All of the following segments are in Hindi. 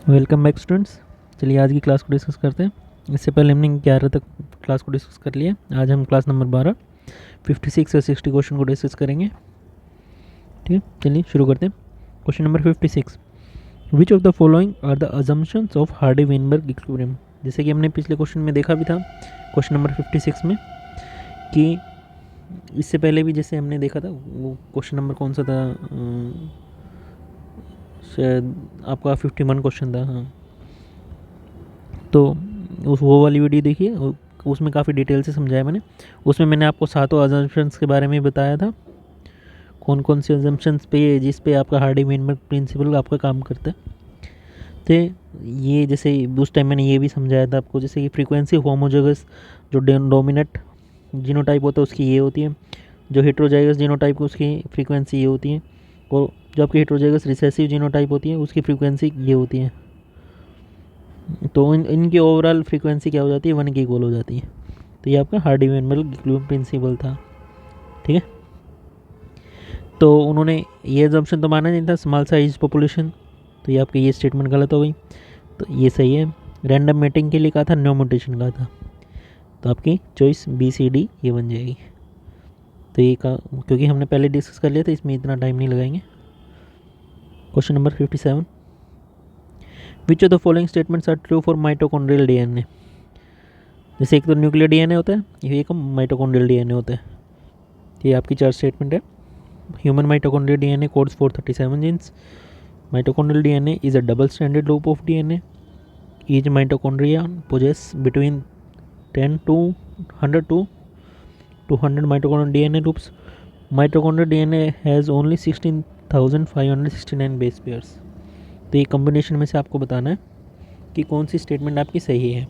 Welcome back students. चलिए आज की क्लास को डिस्कस करते हैं। इससे पहले हमने 11 तक क्लास को डिस्कस कर लिया। आज हम क्लास नंबर 12 56 और 60 क्वेश्चन को डिस्कस करेंगे। ठीक है, चलिए शुरू करते हैं। Question number 56, which of the following are the assumptions of Hardy Weinberg equilibrium. जैसे कि हमने पिछले क्वेश्चन में देखा भी था, क्वेश्चन नंबर 56 में, कि इससे पहले भी जैसे हमने देखा था, वो क्वेश्चन नंबर कौन सा था, शायद आपका 51 क्वेश्चन था। हाँ, तो वो वाली वीडियो देखिए, उसमें काफ़ी डिटेल से समझाया मैंने। उसमें मैंने आपको सातों अजम्पशंस के बारे में बताया था, कौन कौन से अजम्पशंस पे जिस पे आपका हार्डी-वेनबर्ग प्रिंसिपल आपका काम करता है। तो ये जैसे उस टाइम मैंने ये भी समझाया था आपको, जैसे कि फ्रीक्वेंसी होमोजोगस जो डोमिनेट जीनोटाइप होता है उसकी ये होती है, जो हेट्रोजाइगस जीनोटाइप उसकी फ्रीक्वेंसी ये होती है, और जो आपकी हेट्रोजाइगस रिसेसिव जीनोटाइप होती है उसकी फ्रीक्वेंसी ये होती है। तो इनकी ओवरऑल फ्रीक्वेंसी क्या हो जाती है, 1 की इक्वल हो जाती है। तो ये आपका हार्डी-वेनबर्ग इक्विलिब्रियम प्रिंसिपल था। ठीक है, तो उन्होंने ये अजम्पशन तो माना नहीं था, स्मॉल साइज पॉपुलेशन, तो ये आपकी ये स्टेटमेंट गलत हो गई। तो ये सही है। रैंडम मेटिंग के लिए कहा था, नो म्यूटेशन कहा था, तो आपकी चॉइस बी सी डी ये बन जाएगी। तो ये का क्योंकि हमने पहले डिस्कस कर लिया था, इसमें इतना टाइम नहीं लगाएंगे। Question number 57, which of the following statements are true for mitochondrial DNA. जैसे एक तो न्यूक्लियर डीएनए होता है, एक माइटोकॉन्ड्रियल डीएनए होता है। ये आपकी 4 स्टेटमेंट है। Human mitochondrial DNA codes for 37 genes. Mitochondrial DNA is a double-stranded loop of DNA. Each mitochondria possesses between 10 to 100 to 200 mitochondrial DNA loops. Mitochondrial DNA has only 16,569 base pairs. तो ये कॉम्बिनेशन में से आपको बताना है कि कौन सी स्टेटमेंट आपकी सही है।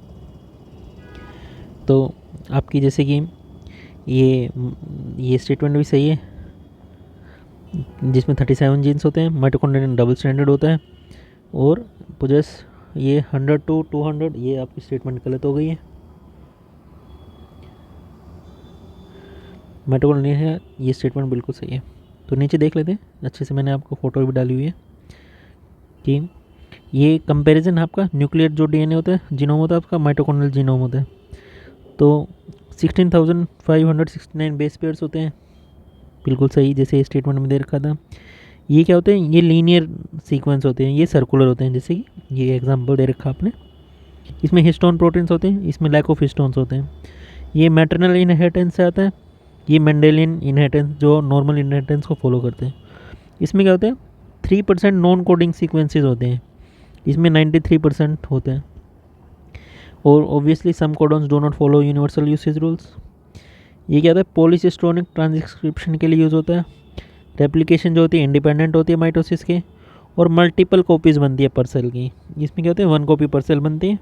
तो आपकी जैसे कि ये स्टेटमेंट भी सही है, जिसमें 37 जीन्स होते हैं, माइटोकॉन्ड्रिया डबल स्टैंडर्ड होता है, और पोजेस ये 100 to 200, ये आपकी स्टेटमेंट गलत हो गई है। माइटोकॉन्ड्रिया है, ये स्टेटमेंट बिल्कुल सही है। तो नीचे देख लेते हैं अच्छे से, मैंने आपको फ़ोटो भी डाली हुई है कि ये कंपैरिजन आपका न्यूक्लियर जो डीएनए होता है, जीनोम होता है आपका, माइटोकॉन्ड्रियल जीनोम होता है। तो 16,569 बेस पेयर्स होते हैं, बिल्कुल सही, जैसे स्टेटमेंट में दे रखा था। ये क्या होते हैं, ये लीनियर सीक्वेंस होते हैं, ये सर्कुलर होते हैं, जैसे कि ये एग्जांपल दे रखा आपने। इसमें हिस्टोन प्रोटीन्स होते हैं, इसमें लैक ऑफ हिस्टोन्स होते हैं। ये मैटरनल इनहेरिटेंस से आता है, ये मेंडेलियन इनहेरिटेंस जो नॉर्मल इनहेरिटेंस को फॉलो करते हैं। इसमें क्या होता है, 3% नॉन कोडिंग सीक्वेंसेस होते हैं, इसमें 93% होते हैं। और obviously some codons do not follow universal usage rules. ये क्या होता है, पॉलीसिस्टोनिक ट्रांसक्रिप्शन के लिए यूज़ होता है। रेप्लिकेशन जो होती है इंडिपेंडेंट होती है माइटोसिस के, और मल्टीपल कॉपीज़ बनती है पर सेल की। इसमें क्या होता है, 1 कॉपी पर सेल बनती है।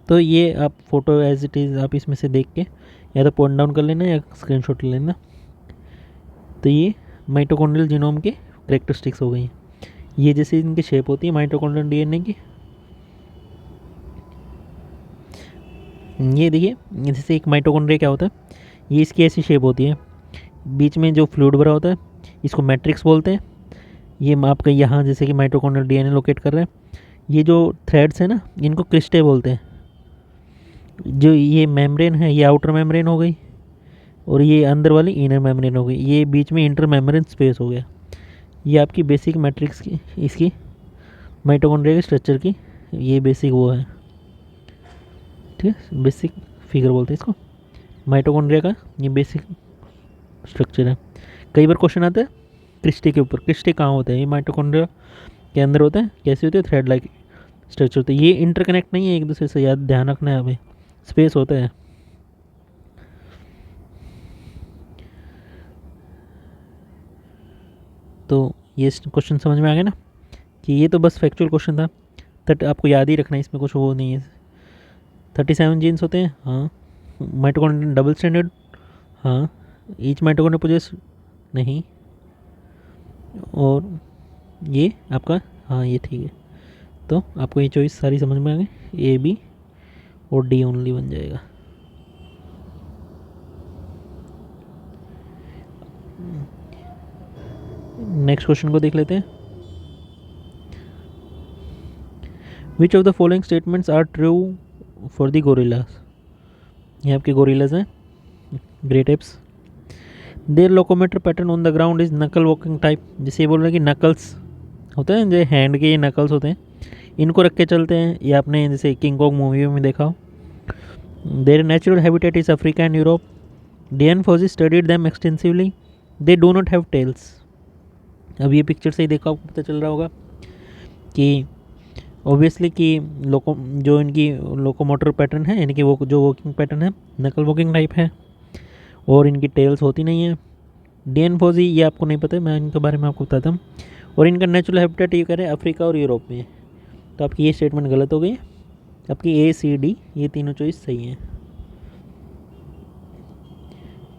तो ये आप फोटो एज इट इज़ आप इसमें से देख के या तो पॉइंट डाउन कर लेना या स्क्रीनशॉट ले लेना। तो ये माइटोकॉन्ड्रियल जीनोम के करेक्टरिस्टिक्स हो गई हैं। ये जैसे इनकी शेप होती है माइटोकॉन्ड्रियल डीएनए की, ये देखिए, जैसे एक माइटोकॉन्ड्रिया क्या होता है, ये इसकी ऐसी शेप होती है, बीच में जो फ्लूइड भरा होता है, इसको मैट्रिक्स बोलते हैं। ये आपका यहाँ जैसे कि माइटोकॉन्ड्रियल डीएनए लोकेट कर रहे हैं, ये जो थ्रेड्स हैं ना, इनको क्रिस्टे बोलते हैं। जो ये मेम्ब्रेन है, ये आउटर मेम्ब्रेन हो गई, और ये अंदर वाली इनर मेम्ब्रेन हो गई, ये बीच में इंटर मेम्ब्रेन स्पेस हो गया। ये आपकी बेसिक मैट्रिक्स की, इसकी माइटोकॉन्ड्रिया के स्ट्रक्चर की ये बेसिक वो है। ठीक है, बेसिक फिगर बोलते हैं इसको, माइटोकॉन्ड्रिया का ये बेसिक स्ट्रक्चर है। कई बार क्वेश्चन आता है क्रिस्टे के ऊपर, क्रिस्टे कहाँ होते हैं, ये माइटोकॉन्ड्रिया के अंदर होते हैं, कैसे होते हैं, थ्रेड लाइक स्ट्रक्चर होते हैं। ये इंटरकनेक्ट नहीं है एक दूसरे से, याद ध्यान रखना है हमें, स्पेस होता है। तो ये क्वेश्चन समझ में आ गया ना, कि ये तो बस फैक्चुअल क्वेश्चन था, बट आपको याद ही रखना है, इसमें कुछ वो नहीं है। 37 जीन्स होते हैं, हाँ। माइटोकॉन्ड्रिया डबल स्टैंडर्ड, हाँ। ईच माइटोकॉन्ड्रिया पोजेस, नहीं। और ये आपका, हाँ ये ठीक है। तो आपको ये चॉइस सारी समझ में आ गई, ए बी और डी ओनली बन जाएगा। नेक्स्ट क्वेश्चन को देख लेते हैं। Which of the following statements are true for the gorillas. ये आपके गोरिल्लास हैं, great apes. Their locomotor pattern on the ground is knuckle walking type. जैसे ये बोल रहे हैं कि नकल्स होते हैं, जो हैंड के ये नकल्स होते हैं, इनको रख के चलते हैं। ये आपने जैसे किंग कॉन्ग मूवी में देखा हो। Their natural habitat is Africa and Europe. Dian Fossey studied them extensively. They do not have tails. अब ये पिक्चर से ही देखा, आपको पता चल रहा होगा कि ऑब्वियसली कि जो इनकी लोकोमोटर पैटर्न है, यानी कि वो जो वॉकिंग पैटर्न है नकल वॉकिंग टाइप है, और इनकी टेल्स होती नहीं है। डियन फोजी ये आपको नहीं पता है, मैं इनके बारे में आपको बताता हूँ। और इनका नेचुरल हैबिटेट ये करें अफ्रीका और यूरोप में। तो आपकी ये स्टेटमेंट गलत हो गई। आपकी ए सी डी ये तीनों चॉइस सही हैं।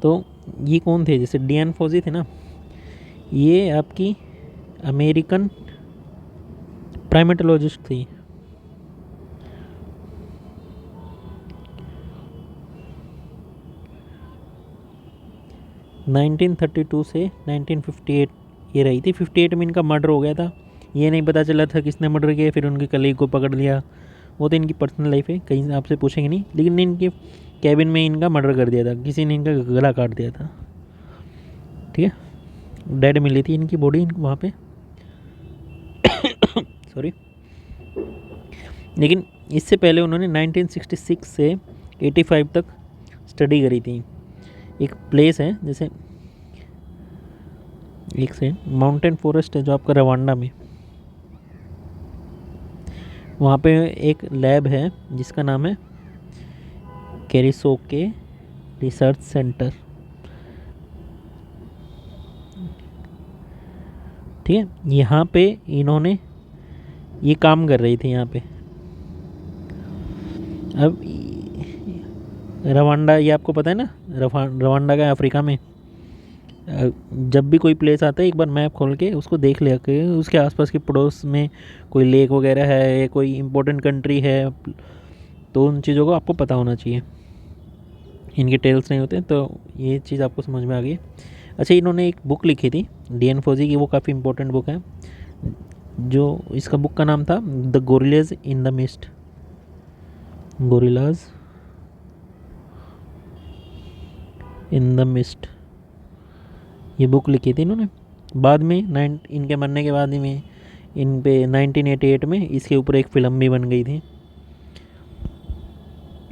तो ये कौन थे, जैसे डियन फोजी थे ना, ये आपकी अमेरिकन प्राइमेटोलॉजिस्ट थी। नाइनटीन 32 से 1958 ये रही थी। 58 में इनका मर्डर हो गया था। ये नहीं पता चला था किसने मर्डर किया, फिर उनके कलीग को पकड़ लिया। वो तो इनकी पर्सनल लाइफ है, कहीं से आपसे पूछेंगे नहीं, लेकिन इनके कैबिन में इनका मर्डर कर दिया था, किसी ने इनका गला काट दिया था। ठीक है, डेड मिली थी इनकी बॉडी इनको वहाँ पे सॉरी। लेकिन इससे पहले उन्होंने 1966 से 85 तक स्टडी करी थी। एक प्लेस है, जैसे एक से माउंटेन फॉरेस्ट है जो आपका रवांडा में, वहाँ पे एक लैब है जिसका नाम है केरिसोके रिसर्च सेंटर। ठीक है, यहाँ पे इन्होंने ये काम कर रही थी यहाँ पे। अब रवांडा ये आपको पता है ना, रवांडा का अफ्रीका में। जब भी कोई प्लेस आता है एक बार मैप खोल के उसको देख लिया कि उसके आसपास के पड़ोस में कोई लेक वगैरह है या कोई इम्पोर्टेंट कंट्री है, तो उन चीज़ों को आपको पता होना चाहिए। इनके टेल्स नहीं होते, तो ये चीज़ आपको समझ में आ गई। अच्छा, इन्होंने एक बुक लिखी थी डियन फोजी की, वो काफ़ी इम्पोर्टेंट बुक है। जो इसका बुक का नाम था the gorillas in the mist. Gorillas in the mist, ये बुक लिखी थी इन्होंने। बाद में इनके मरने के बाद ही में इन पे 1988 में इसके ऊपर एक फ़िल्म भी बन गई थी।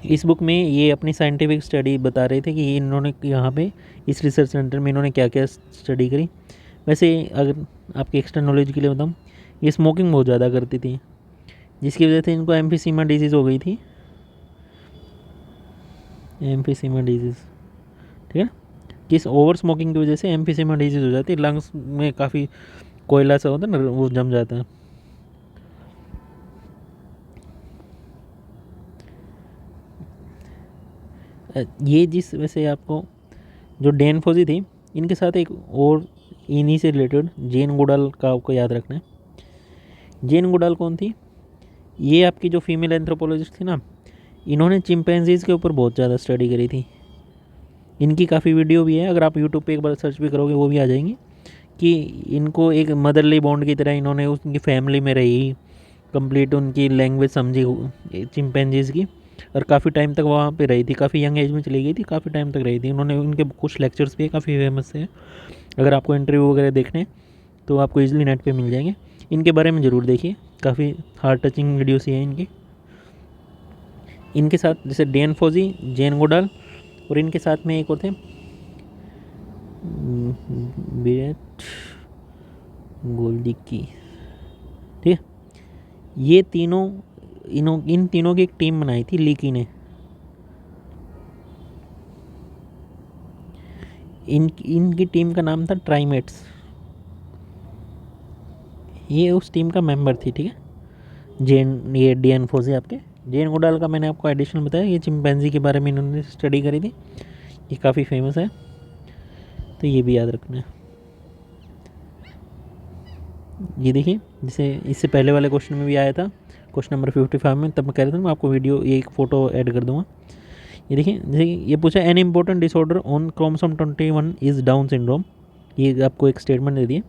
इस बुक में ये अपनी साइंटिफिक स्टडी बता रहे थे कि इन्होंने यहाँ पे इस रिसर्च सेंटर में इन्होंने क्या क्या स्टडी करी। वैसे अगर आपकी एक्स्ट्रा नॉलेज के लिए बताऊँ, ये स्मोकिंग बहुत ज़्यादा करती थी, जिसकी वजह से इनको एम्फीसीमा डिजीज़ हो गई थी। एम्फीसीमा डिजीज़, ठीक है, किस ओवर स्मोकिंग की वजह से एम्फीसीमा डिजीज़ हो जाती है। लंग्स में काफ़ी कोयला सा होता है ना, वो जम जाता है। ये जिस वैसे आपको जो डैन फोजी थी, इनके साथ एक और इन्हीं से रिलेटेड जेन गुडाल का आपको याद रखना है। जेन गुडाल कौन थी? ये आपकी जो फीमेल एंथ्रोपोलॉजिस्ट थी ना, इन्होंने चिंपैंजीज़ के ऊपर बहुत ज़्यादा स्टडी करी थी। इनकी काफ़ी वीडियो भी है, अगर आप यूट्यूब पे एक बार सर्च भी करोगे वो भी आ जाएंगी, कि इनको एक मदरली बॉन्ड की तरह इन्होंने उनकी फैमिली में रही, कंप्लीट उनकी लैंग्वेज समझी चिंपैंजीज़ की, और काफ़ी टाइम तक वहाँ पे रही थी। काफ़ी यंग एज में चली गई थी, काफ़ी टाइम तक रही थी। उन्होंने उनके कुछ लेक्चर्स भी काफ़ी फेमस है। अगर आपको इंटरव्यू वगैरह देखने तो आपको ईजिली नेट पे मिल जाएंगे। इनके बारे में ज़रूर देखिए, काफ़ी हार्ट टचिंग वीडियोस ही हैं इनकी। इनके साथ जैसे डैन फोजी, जेन गोडाल, और इनके साथ में एक और थे विराट गोल्डिकी। ठीक है, ये तीनों इन तीनों की एक टीम बनाई थी लीकी ने। इनकी टीम का नाम था ट्राइमेट्स। ये उस टीम का मेंबर थी। ठीक है, ये डैन फोजी आपके। जेन गोडाल का मैंने आपको एडिशनल बताया, ये चिंपैंजी के बारे में इन्होंने स्टडी करी थी, ये काफ़ी फेमस है, तो ये भी याद रखना है। ये देखिए, जैसे इससे पहले वाले क्वेश्चन में भी आया था, क्वेश्चन नंबर 55 में, तब मैं कह रहा था मैं आपको वीडियो ये एक फ़ोटो ऐड कर दूँगा। ये देखिए, जैसे ये पूछा an important disorder on chromosome 21 is down syndrome. ये आपको एक स्टेटमेंट दे दिए।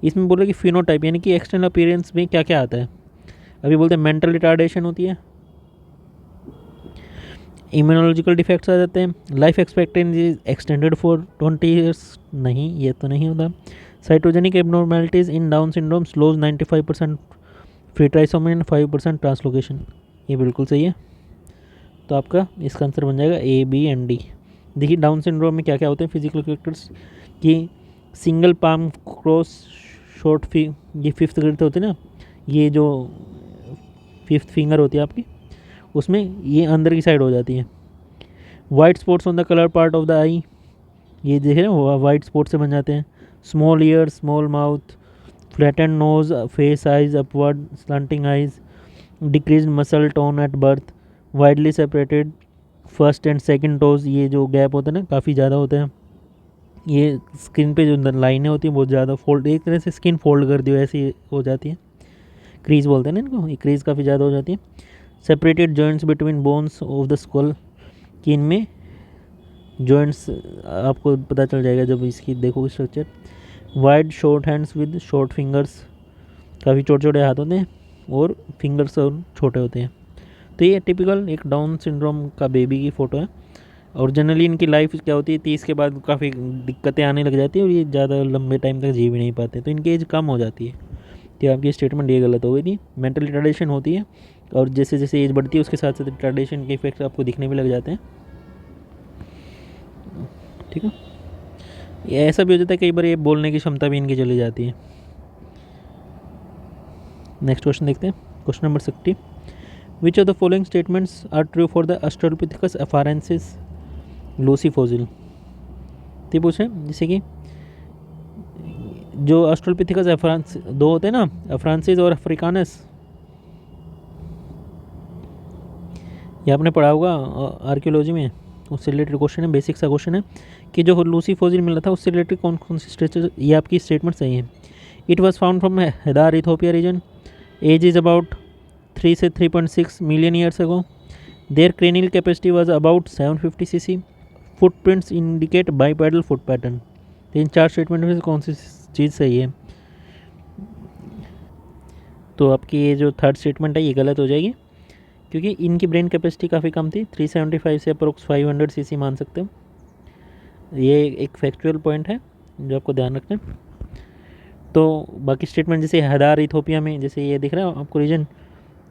इसमें बोला कि फिनोटाइप यानी कि एक्सटर्नल अपीयरेंस में क्या क्या आता है। अभी बोलते हैं मेंटल रिटार्डेशन होती है, इम्यूनोलॉजिकल डिफेक्ट्स आ जाते हैं, life expectancy extended for 20 years, नहीं ये तो नहीं होता, cytogenic abnormalities in Down syndrome स्लोज 95% फ्री ट्राइसोमी एंड 5% ट्रांसलोकेशन, ये बिल्कुल सही है। तो आपका इसका आंसर बन जाएगा ए बी एंड डी। देखिए डाउन सिंड्रोम में क्या क्या होते हैं फिजिकल कैरेक्टर्स कि सिंगल पाम क्रॉस शॉर्ट ये फिफ्थ करते होते हैं ना, ये जो फिफ्थ फिंगर होती है आपकी, उसमें ये अंदर की साइड हो जाती है। White spots on the colour part of the eye, ये देख रहे हैं वाइट स्पॉट से बन जाते हैं। Small ear, small mouth, flattened nose, face eyes upward, slanting eyes, decrease muscle tone at birth, widely separated first and second toes, ये जो गैप होता है ना काफ़ी ज़्यादा होते हैं। ये स्किन पे जो लाइनें होती हैं बहुत ज़्यादा फोल्ड, एक तरह से स्किन फोल्ड कर दियो ऐसी हो जाती है, क्रीज बोलते हैं ना इनको, ये क्रीज काफ़ी ज़्यादा हो जाती है। Separated joints between bones of the skull, कि इनमें जॉइंट्स आपको पता चल जाएगा जब इसकी देखोगे structure. Wide short hands with short fingers, काफ़ी छोटे छोटे हाथ होते हैं और फिंगर्स और छोटे होते हैं। तो ये टिपिकल एक डाउन सिंड्रोम का बेबी की फ़ोटो है। और जनरली इनकी लाइफ क्या होती है 30 के बाद काफ़ी दिक्कतें आने लग जाती है और ये ज़्यादा लंबे टाइम तक जी भी नहीं पाते, तो इनकी एज कम हो जाती है। तो आपकी स्टेटमेंट ये गलत हो गई थी। मेंटल रिटार्डेशन होती है और जैसे जैसे एज बढ़ती है उसके साथ साथ रिटार्डेशन के इफेक्ट्स आपको दिखने भी लग जाते हैं। ठीक है, ये ऐसा भी हो जाता है कई बार ये बोलने की क्षमता भी इनकी चली जाती है। नेक्स्ट क्वेश्चन देखते हैं, question number 60। Which of the following statements are true for the Australopithecus afarensis Lucy fossil. तो पूछे जैसे कि जो ऑस्ट्रेलोपिथेकस अफ्रांस दो होते हैं ना, अफ्रांसिस और अफ्रीकानस, ये आपने पढ़ा होगा आर्कियोलॉजी में, उससे रिलेटेड क्वेश्चन है, बेसिक सा क्वेश्चन है कि जो लूसी फॉसिल मिला था उससे रिलेटेड कौन कौन सी स्ट्रक्चर, ये आपकी स्टेटमेंट सही है। It was found from Hadar Ethiopia region, age is about 3 से 3.6 million years ago, their cranial capacity was about 750 cc, footprints indicate bipedal foot pattern. तो इन चार स्टेटमेंट में से कौन सी चीज़ सही है? तो आपकी ये जो थर्ड स्टेटमेंट है ये गलत हो जाएगी, क्योंकि इनकी ब्रेन कैपेसिटी काफ़ी कम थी, 375 से अप्रोक्स 500 cc मान सकते हो। ये एक फैक्चुअल पॉइंट है जो आपको ध्यान रखना है। तो बाकी स्टेटमेंट जैसे हैदार इथोपिया में, जैसे ये दिख रहा है आपको रीजन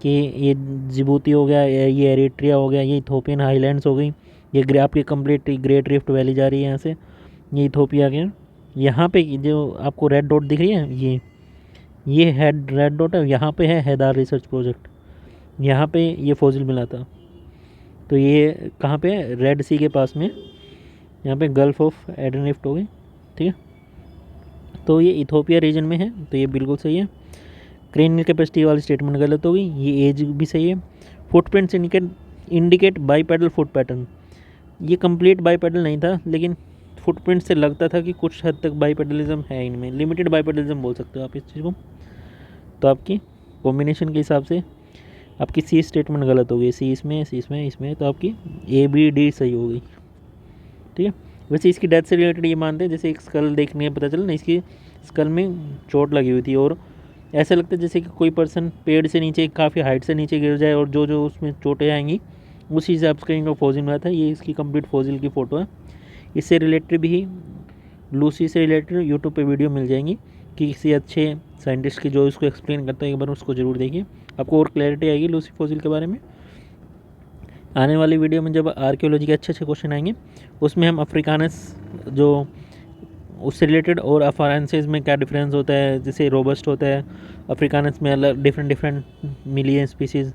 कि ये जिबूती हो गया, ये एरिट्रिया हो गया, ये इथोपियन हाईलैंड्स हो गई, ये आपकी कंप्लीट ग्रेट रिफ्ट वैली जा रही है यहाँ से, ये इथोपिया गया। यहाँ पे जो आपको रेड डॉट दिख रही है, ये रेड डॉट है, यहाँ पे है हैदार रिसर्च प्रोजेक्ट, यहाँ पे ये फॉसिल मिला था। तो ये कहाँ पे है? रेड सी के पास में, यहाँ पे गल्फ ऑफ एडन रिफ्ट हो गई। ठीक है, तो ये इथोपिया रीजन में है, तो ये बिल्कुल सही है। क्रेनियल कैपेसिटी वाली स्टेटमेंट गलत हो गई, ये एज भी सही है। Footprints indicate bipedal foot pattern, ये कंप्लीट बाईपैडल नहीं था, लेकिन फुटप्रिंट से लगता था कि कुछ हद तक बाईपैडलिज्म है इनमें, लिमिटेड बाईपैडलिज्म बोल सकते हो आप इस चीज़ को। तो आपकी कॉम्बिनेशन के हिसाब से आपकी सी स्टेटमेंट गलत हो गई, सी इसमें, तो आपकी ए बी डी सही हो गई। ठीक है, वैसे इसकी डेथ से रिलेटेड ये मानते हैं, जैसे एक स्कल देखने में पता चला ना, इसकी स्कल में चोट लगी हुई थी और ऐसा लगता है जैसे कि कोई पर्सन पेड़ से नीचे काफ़ी हाइट से नीचे गिर जाए और जो जो उसमें चोटें आएंगी उसी हिसाब से इनका फॉसिल मिला था। ये इसकी कंप्लीट फॉसिल की फ़ोटो है। इससे रिलेटेड भी लूसी से रिलेटेड यूट्यूब पे वीडियो मिल जाएंगी कि किसी अच्छे साइंटिस्ट की जो इसको एक्सप्लेन करता है, एक बार उसको ज़रूर देखिए, आपको और क्लैरिटी आएगी लूसी फॉसिल के बारे में। आने वाली वीडियो में जब आर्कियोलॉजी के अच्छे अच्छे क्वेश्चन आएंगे उसमें हम अफ्रीकानस जो उससे रिलेटेड और अफारेंसिस में क्या डिफरेंस होता है, जैसे रोबस्ट होता है, अफ्रीकानस में अलग डिफरेंट मिली है स्पीसीज़,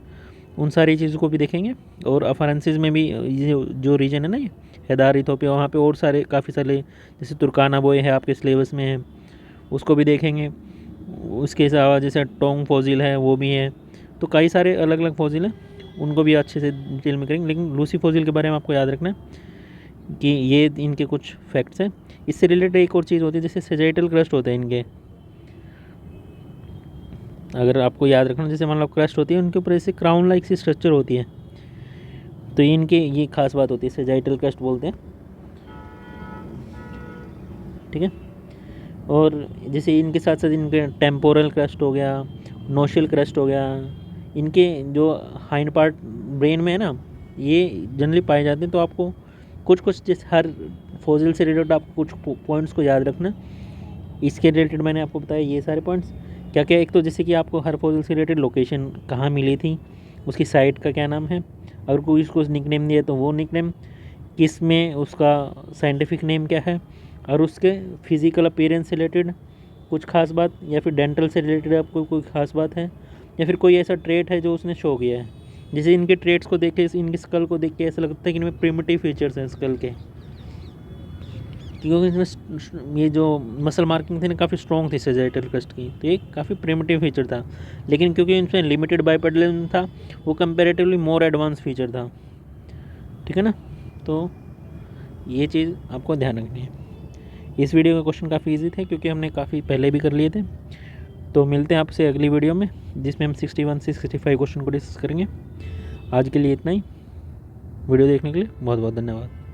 उन सारी चीज़ों को भी देखेंगे। और अफारेंसिस में भी ये जो रीजन है ना, ये हैदार इथोपिया, वहाँ पे और सारे काफ़ी सारे जैसे तुर्काना बोए है आपके सिलेबस में है, उसको भी देखेंगे। उसके अलावा जैसे टोंग फॉसिल है वो भी है, तो कई सारे अलग अलग फॉसिल हैं, उनको भी अच्छे से डिटेल में करेंगे। लेकिन लूसी फॉसिल के बारे में आपको याद रखना है कि ये इनके कुछ फैक्ट्स हैं। इससे रिलेटेड एक और चीज़ होती है जैसे सेजाइटल क्रस्ट होते हैं इनके, अगर आपको याद रखना, जैसे मान लो क्रस्ट होती है उनके ऊपर ऐसे क्राउन लाइक सी स्ट्रक्चर होती है, तो इनके ये खास बात होती है, सेजाइटल क्रस्ट बोलते हैं। ठीक है, और जैसे इनके साथ साथ इनके टेम्पोरल क्रस्ट हो गया, नोशल क्रस्ट हो गया, इनके जो हाइंड पार्ट ब्रेन में है ना, ये जनरली पाए जाते हैं। तो आपको कुछ कुछ जैसे हर फॉसिल से रिलेटेड आपको कुछ पॉइंट्स को याद रखना। इसके रिलेटेड मैंने आपको बताया ये सारे पॉइंट्स क्या क्या। एक तो जैसे कि आपको हर फॉसिल से रिलेटेड लोकेशन कहाँ मिली थी, उसकी साइट का क्या नाम है, अगर कोई इसको निकनेम दिया तो वो निकनेम किस में, उसका साइंटिफिक नेम क्या है, और उसके फिज़िकल अपीयरेंस से रिलेटेड कुछ खास बात, या फिर डेंटल से रिलेटेड आपको कोई खास बात है, या फिर कोई ऐसा ट्रेट है जो उसने शो किया है। जैसे इनके ट्रेट्स को देख के, इनकी स्कल को देख के ऐसा लगता है कि इनमें प्रिमिटिव फीचर्स हैं स्कल के, क्योंकि इसमें ये जो मसल मार्किंग थी ना काफ़ी स्ट्रॉन्ग थी सेजेटल क्रस्ट की, तो ये काफ़ी प्रिमिटिव फीचर था। लेकिन क्योंकि इनमें लिमिटेड बाइपेडलिज्म था, वो कंपेरेटिवली मोर एडवांस फीचर था। ठीक है ना, तो ये चीज़ आपको ध्यान रखनी है। इस वीडियो का क्वेश्चन काफ़ी इजी थे क्योंकि हमने काफ़ी पहले भी कर लिए थे। तो मिलते हैं आपसे अगली वीडियो में जिसमें हम 61 से 65 क्वेश्चन को डिस्कस करेंगे। आज के लिए इतना ही। वीडियो देखने के लिए बहुत बहुत धन्यवाद।